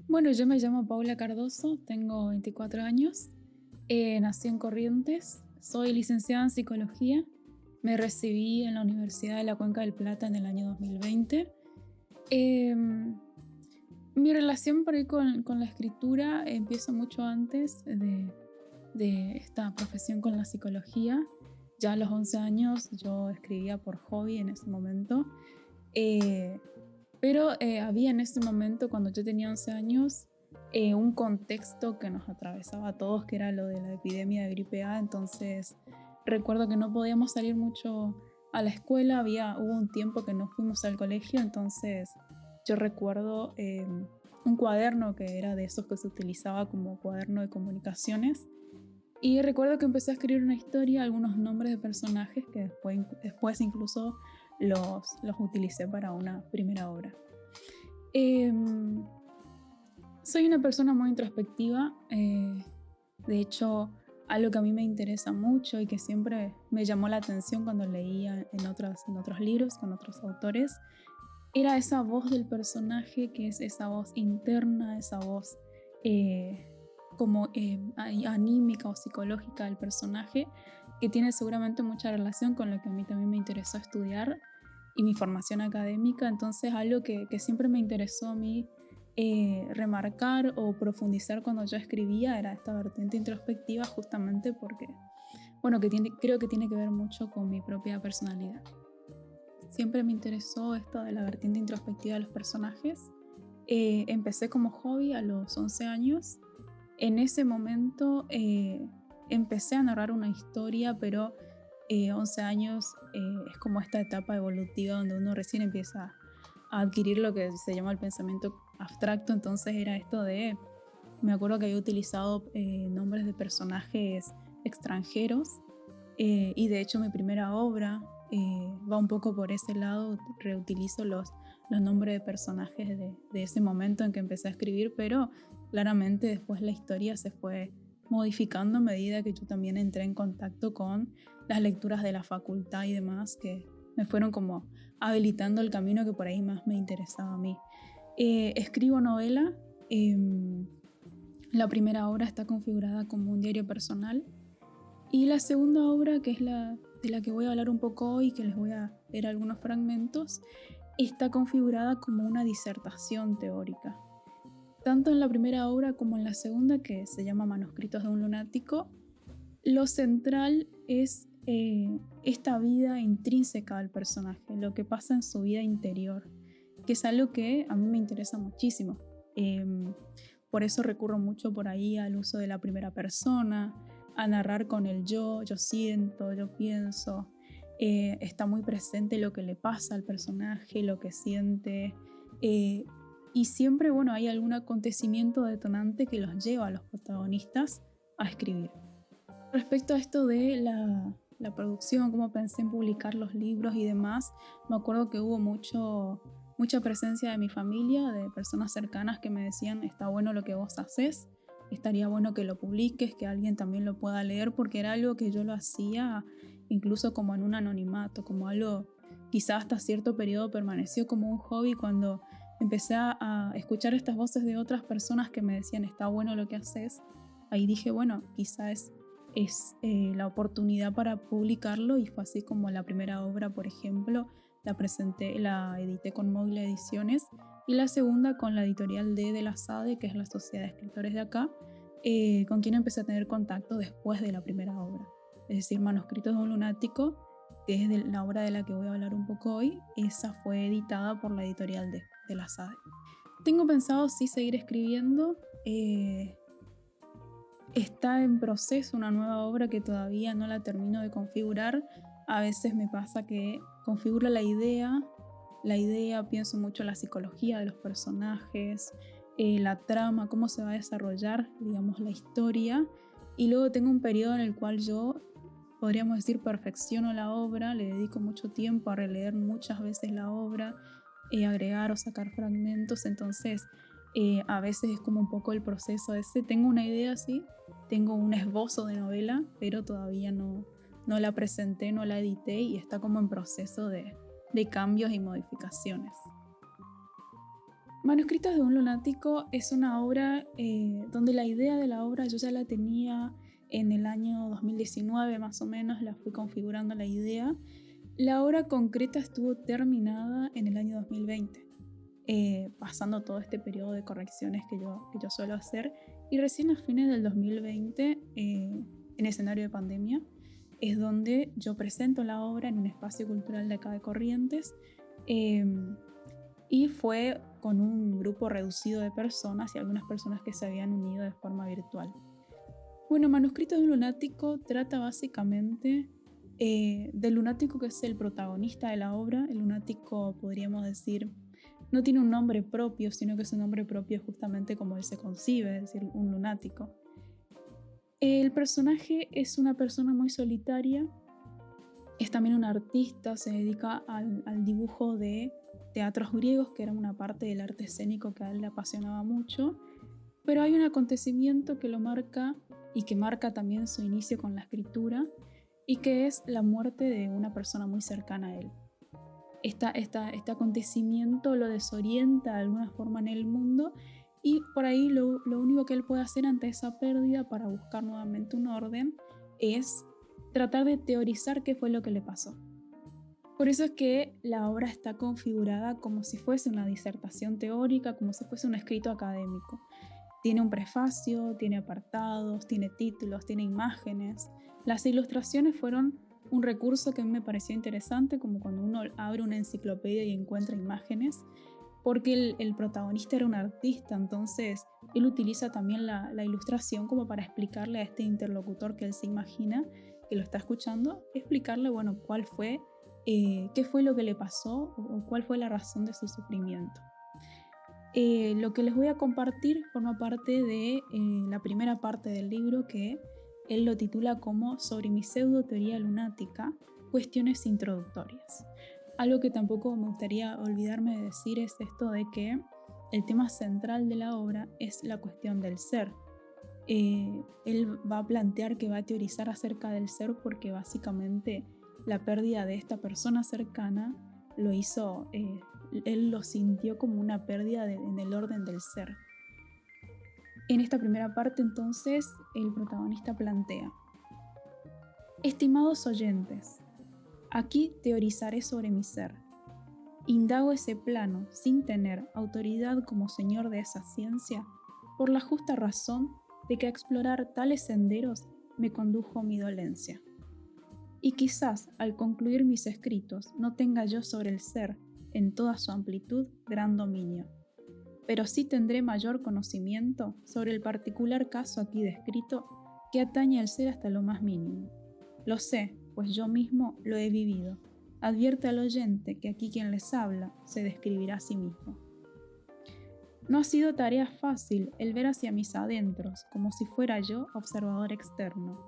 Bueno, yo me llamo Paula Cardoso, tengo 24 años, nací en Corrientes, soy licenciada en psicología, me recibí en la Universidad de la Cuenca del Plata en el año 2020. Em, Mi relación por ahí con la escritura empieza mucho antes de esta profesión con la psicología. Ya a los 11 años yo escribía por hobby en ese momento. Eh, pero había en ese momento, cuando yo tenía 11 años, un contexto que nos atravesaba a todos, que era lo de la epidemia de gripe A. Entonces, recuerdo que no podíamos salir mucho a la escuela, hubo un tiempo que no fuimos al colegio. Entonces yo recuerdo un cuaderno que era de esos que se utilizaba como cuaderno de comunicaciones, y recuerdo que empecé a escribir una historia, algunos nombres de personajes que después incluso los utilicé para una primera obra. Em, Soy una persona muy introspectiva. De hecho, algo que a mí me interesa mucho y que siempre me llamó la atención cuando leía en otros libros con otros autores, era esa voz del personaje, que es esa voz interna, esa voz eh, como anímica o psicológica del personaje, que tiene seguramente mucha relación con lo que a mí también me interesó estudiar y mi formación académica. Entonces, algo que siempre me interesó a mí remarcar o profundizar cuando yo escribía era esta vertiente introspectiva, justamente porque, bueno, creo que tiene que ver mucho con mi propia personalidad. Siempre me interesó esto de la vertiente introspectiva de los personajes. Empecé como hobby a los 11 años. En ese momento empecé a narrar una historia, pero 11 años es como esta etapa evolutiva donde uno recién empieza a adquirir lo que se llama el pensamiento abstracto. Entonces era esto de, me acuerdo que había utilizado nombres de personajes extranjeros, y de hecho mi primera obra va un poco por ese lado. Reutilizo los nombres de personajes de ese momento en que empecé a escribir, pero claramente después la historia se fue modificando a medida que yo también entré en contacto con las lecturas de la facultad y demás, que me fueron como habilitando el camino que por ahí más me interesaba a mí. Escribo novela. La primera obra está configurada como un diario personal, y la segunda obra, que es la de la que voy a hablar un poco hoy, que les voy a leer algunos fragmentos, está configurada como una disertación teórica. Tanto en la primera obra como en la segunda, que se llama Manuscritos de un lunático, lo central es esta vida intrínseca del personaje, lo que pasa en su vida interior, que es algo que a mí me interesa muchísimo. Por eso recurro mucho por ahí al uso de la primera persona, a narrar con el yo siento, yo pienso. Está muy presente lo que le pasa al personaje, lo que siente. Y siempre, bueno, hay algún acontecimiento detonante que los lleva a los protagonistas a escribir. Respecto a esto de la producción, cómo pensé en publicar los libros y demás, me acuerdo que hubo mucha presencia de mi familia, de personas cercanas que me decían: está bueno lo que vos haces, estaría bueno que lo publiques, que alguien también lo pueda leer, porque era algo que yo lo hacía incluso como en un anonimato, como algo, quizás hasta cierto periodo permaneció como un hobby. Cuando empecé a escuchar estas voces de otras personas que me decían: está bueno lo que haces, ahí dije, bueno, quizás es la oportunidad para publicarlo. Y fue así como la primera obra, por ejemplo, la edité con Móvil Ediciones, y la segunda con la editorial de la SADE, que es la Sociedad de Escritores de acá, con quien empecé a tener contacto después de la primera obra. Es decir, Manuscritos de un lunático, que es la obra de la que voy a hablar un poco hoy, esa fue editada por la editorial de la SADE. Tengo pensado sí seguir escribiendo. Está en proceso una nueva obra que todavía no la termino de configurar. A veces me pasa que configuro la idea, pienso mucho en la psicología de los personajes, la trama, cómo se va a desarrollar, digamos, la historia, y luego tengo un periodo en el cual yo, podríamos decir, perfecciono la obra, le dedico mucho tiempo a releer muchas veces la obra, agregar o sacar fragmentos. Entonces a veces es como un poco el proceso ese. Tengo una idea así, tengo un esbozo de novela, pero todavía no la presenté, no la edité, y está como en proceso de cambios y modificaciones. Manuscritos de un lunático es una obra donde la idea de la obra yo ya la tenía en el año 2019 más o menos, la fui configurando la idea. La obra concreta estuvo terminada en el año 2020, pasando todo este periodo de correcciones que yo suelo hacer, y recién a fines del 2020, en escenario de pandemia, es donde yo presento la obra en un espacio cultural de acá de Corrientes. Y fue con un grupo reducido de personas y algunas personas que se habían unido de forma virtual. Bueno, Manuscrito de un lunático trata básicamente del lunático que es el protagonista de la obra. El lunático, podríamos decir, no tiene un nombre propio, sino que su nombre propio es justamente como él se concibe, es decir, un lunático. El personaje es una persona muy solitaria, es también un artista, se dedica al dibujo de teatros griegos, que era una parte del arte escénico que a él le apasionaba mucho, pero hay un acontecimiento que lo marca y que marca también su inicio con la escritura, y que es la muerte de una persona muy cercana a él. Este acontecimiento lo desorienta de alguna forma en el mundo, y por ahí lo único que él puede hacer ante esa pérdida para buscar nuevamente un orden es tratar de teorizar qué fue lo que le pasó. Por eso es que la obra está configurada como si fuese una disertación teórica, como si fuese un escrito académico. Tiene un prefacio, tiene apartados, tiene títulos, tiene imágenes. Las ilustraciones fueron un recurso que a mí me pareció interesante, como cuando uno abre una enciclopedia y encuentra imágenes, porque el protagonista era un artista, entonces él utiliza también la ilustración como para explicarle a este interlocutor que él se imagina que lo está escuchando, explicarle, bueno, qué fue lo que le pasó o cuál fue la razón de su sufrimiento. Lo que les voy a compartir forma parte de la primera parte del libro, que él lo titula como Sobre mi pseudo teoría lunática, cuestiones introductorias. Algo que tampoco me gustaría olvidarme de decir es esto de que el tema central de la obra es la cuestión del ser. Él va a plantear que va a teorizar acerca del ser porque básicamente la pérdida de esta persona cercana lo hizo, él lo sintió como una pérdida en el orden del ser. En esta primera parte entonces el protagonista plantea: estimados oyentes, aquí teorizaré sobre mi ser. Indago ese plano sin tener autoridad como señor de esa ciencia, por la justa razón de que a explorar tales senderos me condujo mi dolencia. Y quizás al concluir mis escritos no tenga yo sobre el ser, en toda su amplitud, gran dominio, pero sí tendré mayor conocimiento sobre el particular caso aquí descrito que atañe al ser hasta lo más mínimo. Lo sé, pues yo mismo lo he vivido. Advierte al oyente que aquí quien les habla se describirá a sí mismo. No ha sido tarea fácil el ver hacia mis adentros como si fuera yo observador externo,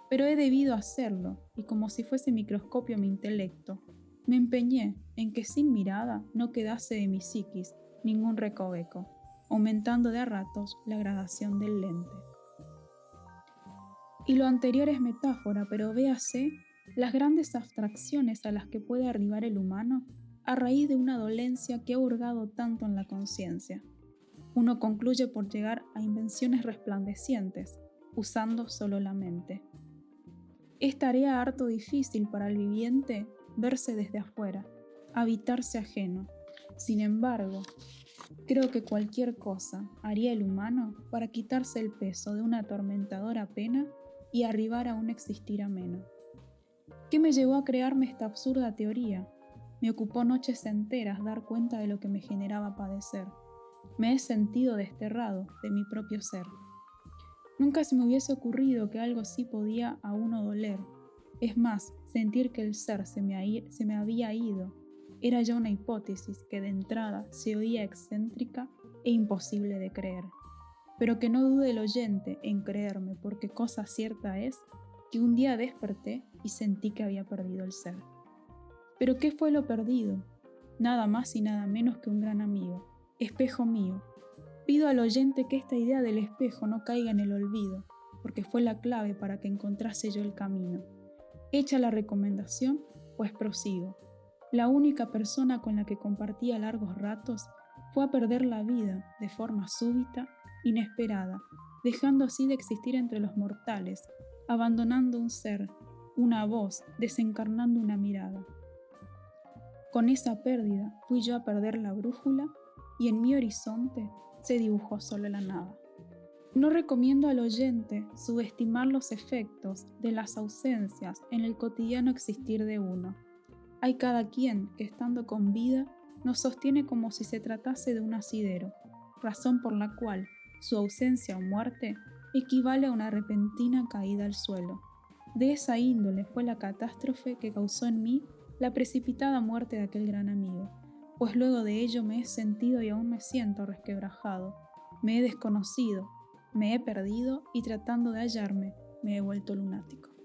pero he debido hacerlo, y como si fuese microscopio mi intelecto, me empeñé en que sin mirada no quedase de mi psiquis ningún recoveco, aumentando de a ratos la gradación del lente. Y lo anterior es metáfora, pero véase las grandes abstracciones a las que puede arribar el humano a raíz de una dolencia que ha hurgado tanto en la conciencia. Uno concluye por llegar a invenciones resplandecientes, usando solo la mente. Es tarea harto difícil para el viviente verse desde afuera, habitarse ajeno. Sin embargo, creo que cualquier cosa haría el humano para quitarse el peso de una atormentadora pena y arribar a un existir ameno. ¿Qué me llevó a crearme esta absurda teoría? Me ocupó noches enteras dar cuenta de lo que me generaba padecer. Me he sentido desterrado de mi propio ser. Nunca se me hubiese ocurrido que algo así podía a uno doler. Es más, sentir que el ser se me había ido era ya una hipótesis que de entrada se oía excéntrica e imposible de creer. Pero que no dude el oyente en creerme, porque cosa cierta es que un día desperté y sentí que había perdido el ser. ¿Pero qué fue lo perdido? Nada más y nada menos que un gran amigo, espejo mío. Pido al oyente que esta idea del espejo no caiga en el olvido, porque fue la clave para que encontrase yo el camino. Hecha la recomendación, pues prosigo. La única persona con la que compartía largos ratos fue a perder la vida de forma súbita, inesperada, dejando así de existir entre los mortales, abandonando un ser, una voz, desencarnando una mirada. Con esa pérdida fui yo a perder la brújula y en mi horizonte se dibujó solo la nada. No recomiendo al oyente subestimar los efectos de las ausencias en el cotidiano existir de uno. Hay cada quien que estando con vida nos sostiene como si se tratase de un asidero, razón por la cual su ausencia o muerte equivale a una repentina caída al suelo. De esa índole fue la catástrofe que causó en mí la precipitada muerte de aquel gran amigo, pues luego de ello me he sentido y aún me siento resquebrajado, me he desconocido, me he perdido y tratando de hallarme me he vuelto lunático.